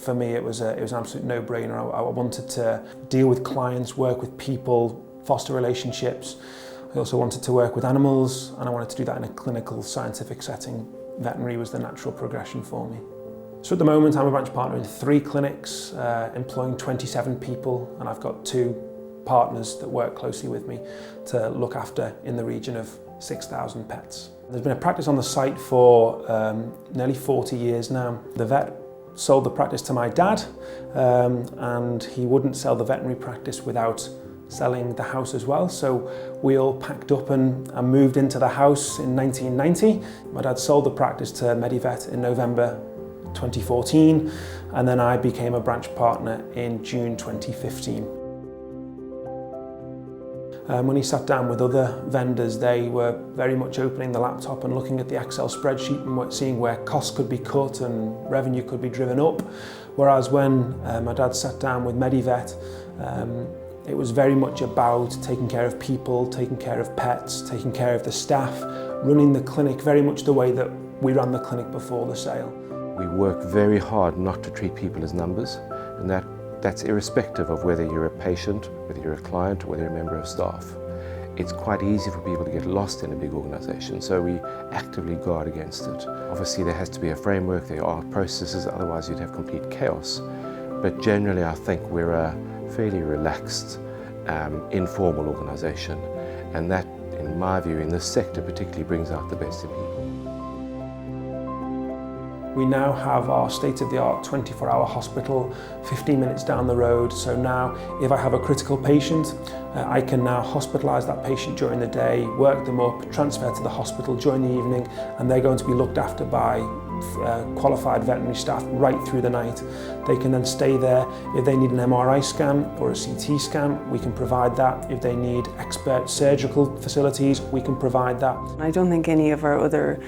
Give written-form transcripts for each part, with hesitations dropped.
for me, it was an absolute no-brainer. I wanted to deal with clients, work with people, foster relationships. I also wanted to work with animals, and I wanted to do that in a clinical, scientific setting. Veterinary was the natural progression for me. So at the moment, I'm a branch partner in 3 clinics, employing 27 people, and I've got 2 partners that work closely with me to look after in the region of 6,000 pets. There's been a practice on the site for nearly 40 years now. The vet sold the practice to my dad, and he wouldn't sell the veterinary practice without selling the house as well. So we all packed up and moved into the house in 1990. My dad sold the practice to Medivet in November 2014, and then I became a branch partner in June 2015. When he sat down with other vendors, they were very much opening the laptop and looking at the Excel spreadsheet and seeing where costs could be cut and revenue could be driven up. Whereas when my dad sat down with Medivet, it was very much about taking care of people, taking care of pets, taking care of the staff, running the clinic very much the way that we ran the clinic before the sale. We work very hard not to treat people as numbers, and that's irrespective of whether you're a patient, whether you're a client, or whether you're a member of staff. It's quite easy for people to get lost in a big organisation, so we actively guard against it. Obviously there has to be a framework, there are processes, otherwise you'd have complete chaos. But generally I think we're a fairly relaxed, informal organisation, and that, in my view, in this sector particularly brings out the best in people. We now have our state-of-the-art 24-hour hospital 15 minutes down the road. So now if I have a critical patient, I can now hospitalise that patient during the day, work them up, transfer to the hospital during the evening, and they're going to be looked after by qualified veterinary staff right through the night. They can then stay there. If they need an MRI scan or a CT scan, we can provide that. If they need expert surgical facilities, we can provide that. I don't think any of our other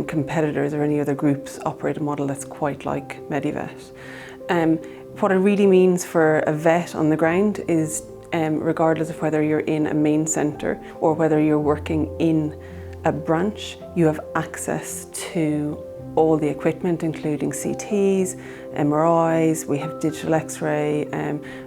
competitors or any other groups operate a model that's quite like Medivet. What it really means for a vet on the ground is regardless of whether you're in a main centre or whether you're working in a branch, you have access to all the equipment, including CTs, MRIs, we have digital X-ray,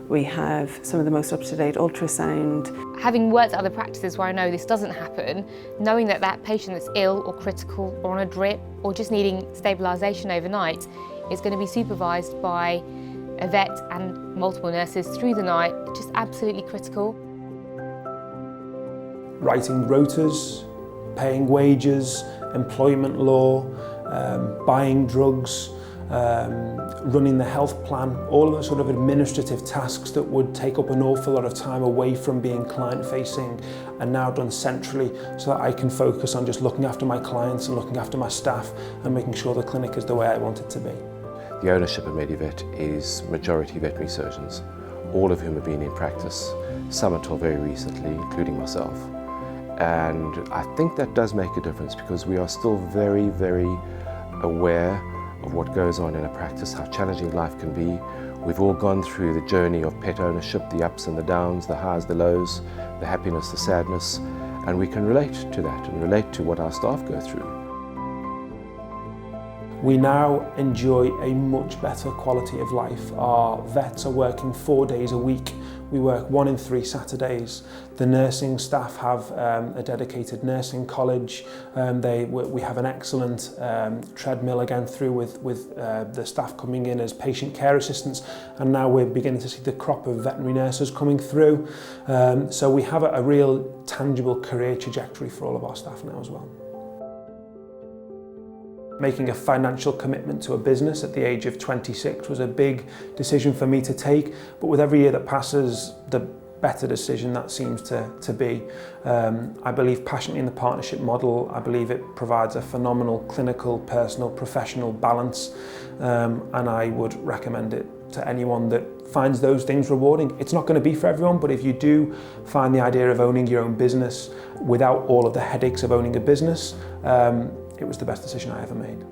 we have some of the most up-to-date ultrasound. Having worked at other practices where I know this doesn't happen, knowing that that patient that's ill or critical or on a drip or just needing stabilisation overnight is going to be supervised by a vet and multiple nurses through the night, just absolutely critical. Writing rotas, paying wages, employment law, buying drugs, running the health plan, all of the sort of administrative tasks that would take up an awful lot of time away from being client-facing are now done centrally so that I can focus on just looking after my clients and looking after my staff and making sure the clinic is the way I want it to be. The ownership of Medivet is majority veterinary surgeons, all of whom have been in practice, some until very recently, including myself. And I think that does make a difference because we are still very, very aware of what goes on in a practice, how challenging life can be. We've all gone through the journey of pet ownership, the ups and the downs, the highs, the lows, the happiness, the sadness, and we can relate to that and relate to what our staff go through. We now enjoy a much better quality of life. Our vets are working 4 days a week. We work 1 in 3 Saturdays. The nursing staff have a dedicated nursing college. We have an excellent treadmill again through with the staff coming in as patient care assistants, and now we're beginning to see the crop of veterinary nurses coming through. So we have a real tangible career trajectory for all of our staff now as well. Making a financial commitment to a business at the age of 26 was a big decision for me to take, but with every year that passes, the better decision that seems to be. I believe passionately in the partnership model. I believe it provides a phenomenal clinical, personal, professional balance, and I would recommend it to anyone that finds those things rewarding. It's not going to be for everyone, but if you do find the idea of owning your own business without all of the headaches of owning a business, it was the best decision I ever made.